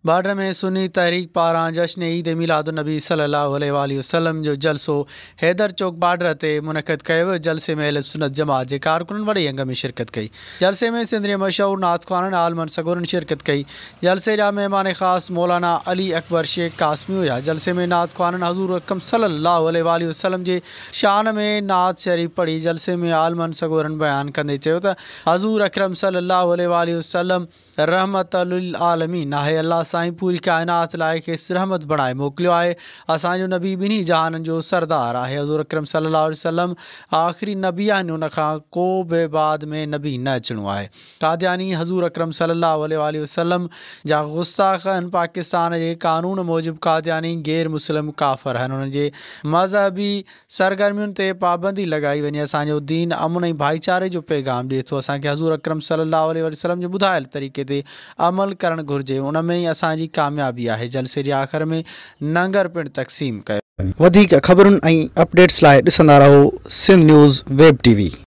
Border में सुन्नी तहरीक पारां जश्न ईद मिलादुन्नबी सल्लल्लाहु अलैहि वसल्लम जो जलसो हैदर चौक बाडर ते मुनक़द कयो वियो। जलसे में अहले सुन्नत जमात के कारकुननि वॾे अंग में शिरकत कई। जलसे में सिंध मशहूर नात ख़्वाननि आलमन सगोरनि शिरकत कई। जलसे जा मेहमान ख़ास मौलाना अली अकबर शेख कासमी हुआ। जलसे में नात ख़्वाननि हज़ूर अकरम सल्लल्लाहु अलैहि वसल्लम के शान में नात शरीफ पढ़ी। जलसे में आलमन सगोरनि बयान कंदे चयो त हज़ूर अकरम सल्लल्लाहु अलैहि वसल्लम रहमतुल लिल आलमीन आहे। अल्लाह साईं पूरी कायनात लाइ खेसि रहमत बणाए मोकिलियो आहे। असांजो नबी ॿिन्ही जहाननि जो सरदार आहे। हज़ूर अकरम सल्लल्लाहु अलैहि वसल्लम आख़िरी नबी आहिनि, उन खां को बि बाद में नबी न अचिणो आहे। कादियानी हज़ूर अकरम सल्लल्लाहु अलैहि वसल्लम जा गुस्ताख़ आहिनि। पाकिस्तान जे कानून मूजिबि कादियानी गैर मुस्लिम काफ़िर आहिनि। उन्हनि जे मज़हबी सरगर्मियुनि ते पाबंदी लॻाई वञे। असांजो दीन अमन ऐं भाईचारे जो पैगाम ॾिए थो। असांखे हज़ूर अकरम सल्लल्लाहु अलैहि वसल्लम जो ॿुधायल तरीक़े ते अमल करणु घुरिजे। उन में ई असांजी कामयाबी आहे। जलसे जे आख़िर में लंगर पिणु तक़सीम कयो। वधीक ख़बरुनि ऐं अपडेट्स लाइ ॾिसंदा रहो सिंध न्यूज़ वेब टीवी।